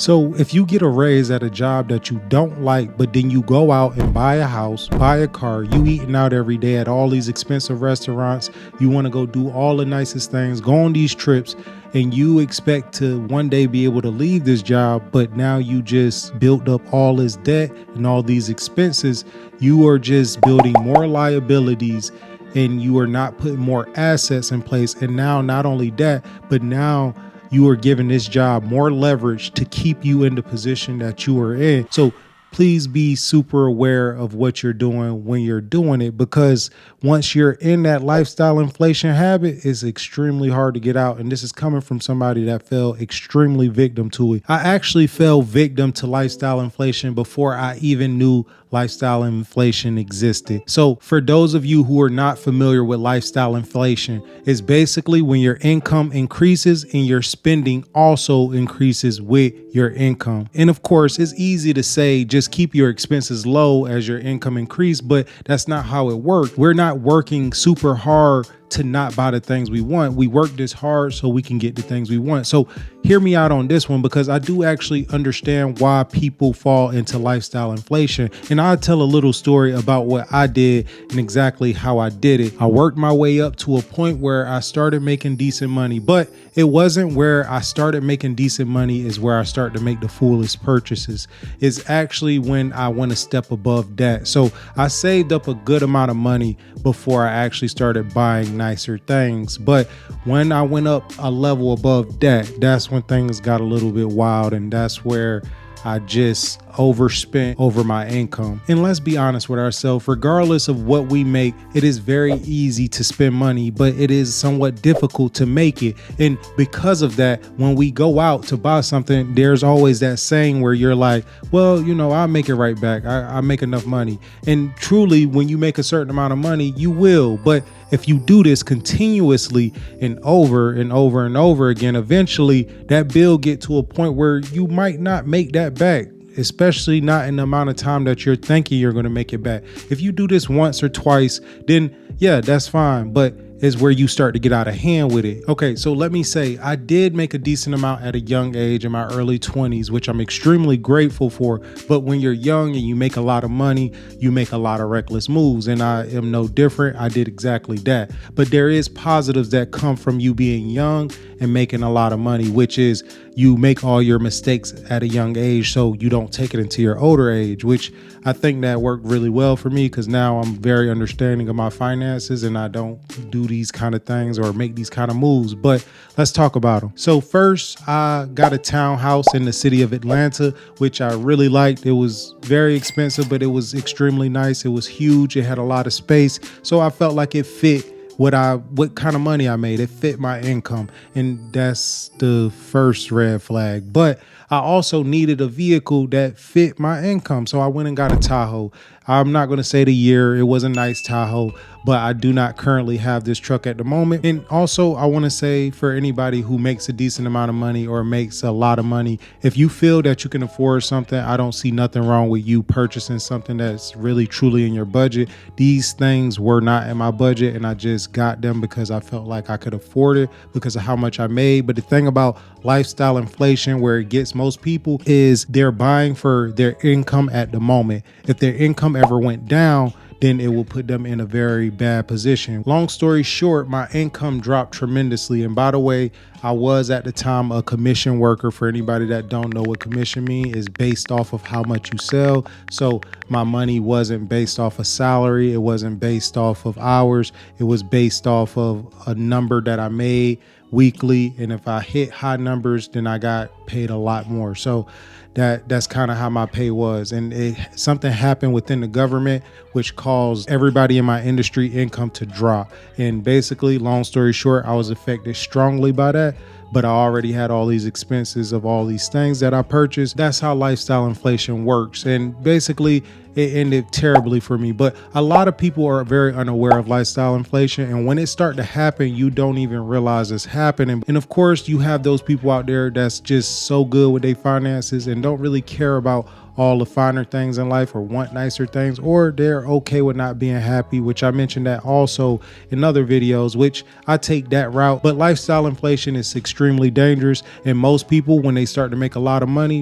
So if you get a raise at a job that you don't like, but then you go out and buy a house, buy a car, you eating out every day at all these expensive restaurants, you want to go do all the nicest things, go on these trips, and you expect to one day be able to leave this job, but now you just built up all this debt and all these expenses, you are just building more liabilities and you are not putting more assets in place. And now not only that, but now you are giving this job more leverage to keep you in the position that you are in. So please be super aware of what you're doing when you're doing it, because once you're in that lifestyle inflation habit, it's extremely hard to get out. And this is coming from somebody that fell extremely victim to it. I actually fell victim to lifestyle inflation before I even knew lifestyle inflation existed. So for those of you who are not familiar with lifestyle inflation, it's basically when your income increases and your spending also increases with your income. And of course, it's easy to say just keep your expenses low as your income increase, but that's not how it works. We're not working super hard to not buy the things we want. We work this hard so we can get the things we want. So hear me out on this one, because I do actually understand why people fall into lifestyle inflation. And I'll tell a little story about what I did and exactly how I did it. I worked my way up to a point where I started making decent money, but it wasn't where I started making decent money is where I started to make the foolish purchases. It's actually when I went a step above that. So I saved up a good amount of money before I actually started buying nicer things. But when I went up a level above that, that's when things got a little bit wild, and that's where I just overspent over my income. And let's be honest with ourselves, regardless of what we make, it is very easy to spend money, but it is somewhat difficult to make it. And because of that, when we go out to buy something, there's always that saying where you're like, well, I'll make it right back. I make enough money. And truly, when you make a certain amount of money, you will. But if you do this continuously and over and over and over again, eventually that bill get to a point where you might not make that back, especially not in the amount of time that you're thinking you're going to make it back. If you do this once or twice, then yeah, that's fine. But is where you start to get out of hand with it. Okay, so let me say I did make a decent amount at a young age in my early 20s, which I'm extremely grateful for. But when you're young and you make a lot of money, you make a lot of reckless moves. And I am no different. I did exactly that. But there is positives that come from you being young and making a lot of money, which is you make all your mistakes at a young age so you don't take it into your older age, which I think that worked really well for me, because now I'm very understanding of my finances and I don't do these kind of things or make these kind of moves. But let's talk about them. So first, I got a townhouse in the city of Atlanta, which I really liked. It was very expensive, but it was extremely nice. It was huge. It had a lot of space. So I felt like it fit what kind of money I made. It fit my income. And that's the first red flag. But I also needed a vehicle that fit my income. So I went and got a Tahoe. I'm not going to say the year. It was a nice Tahoe, but I do not currently have this truck at the moment. And also, I want to say for anybody who makes a decent amount of money or makes a lot of money, if you feel that you can afford something, I don't see nothing wrong with you purchasing something that's really truly in your budget. These things were not in my budget, and I just got them because I felt like I could afford it because of how much I made. But the thing about lifestyle inflation, where it gets most people, is they're buying for their income at the moment. If their income ever went down, then it will put them in a very bad position. Long story short, my income dropped tremendously. And by the way, I was at the time a commission worker. For anybody that don't know what commission means, is based off of how much you sell. So my money wasn't based off of salary. It wasn't based off of hours. It was based off of a number that I made weekly. And if I hit high numbers, then I got paid a lot more. So that's kind of how my pay was. And something happened within the government which caused everybody in my industry income to drop. And basically, long story short, I was affected strongly by that. But I already had all these expenses of all these things that I purchased. That's how lifestyle inflation works. And basically, it ended terribly for me. But a lot of people are very unaware of lifestyle inflation, and when it start to happen, you don't even realize it's happening. And of course, you have those people out there that's just so good with their finances and don't really care about all the finer things in life or want nicer things, or they're okay with not being happy, which I mentioned that also in other videos, which I take that route. But lifestyle inflation is extremely dangerous, and most people, when they start to make a lot of money,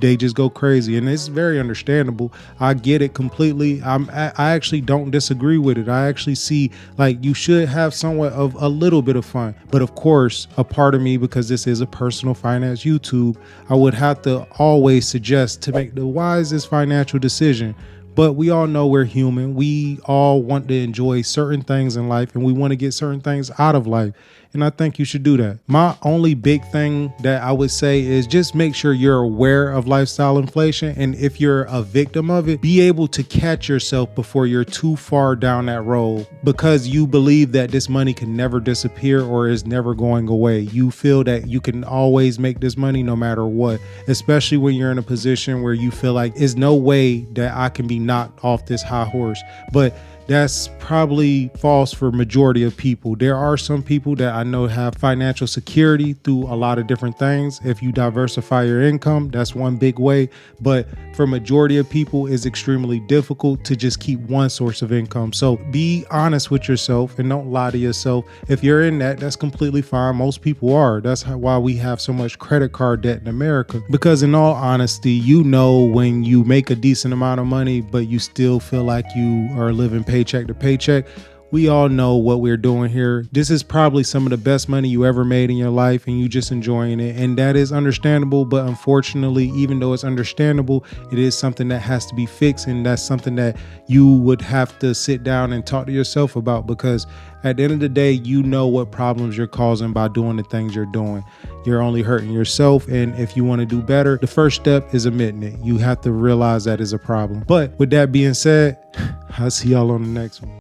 they just go crazy, and it's very understandable. I get it completely. I actually don't disagree with it. I actually see like you should have somewhat of a little bit of fun, but of course, a part of me, because this is a personal finance YouTube, I would have to always suggest to make the wisest financial decision. But we all know we're human. We all want to enjoy certain things in life, and we want to get certain things out of life. And I think you should do that. My only big thing that I would say is just make sure you're aware of lifestyle inflation. And if you're a victim of it, be able to catch yourself before you're too far down that road, because you believe that this money can never disappear or is never going away. You feel that you can always make this money no matter what, especially when you're in a position where you feel like there's no way that I can be knocked off this high horse. But that's probably false for majority of people. There are some people that I know have financial security through a lot of different things. If you diversify your income, that's one big way. But for majority of people, it's extremely difficult to just keep one source of income. So be honest with yourself and don't lie to yourself. If you're in that, that's completely fine. Most people are. That's why we have so much credit card debt in America. Because in all honesty, you know, when you make a decent amount of money, but you still feel like you are living paycheck to paycheck, we all know what we're doing here. This is probably some of the best money you ever made in your life, and you just enjoying it. And that is understandable. But unfortunately, even though it's understandable, it is something that has to be fixed. And that's something that you would have to sit down and talk to yourself about, because at the end of the day, you know what problems you're causing by doing the things you're doing. You're only hurting yourself. And if you want to do better, the first step is admitting it. You have to realize that is a problem. But with that being said, I'll see y'all on the next one.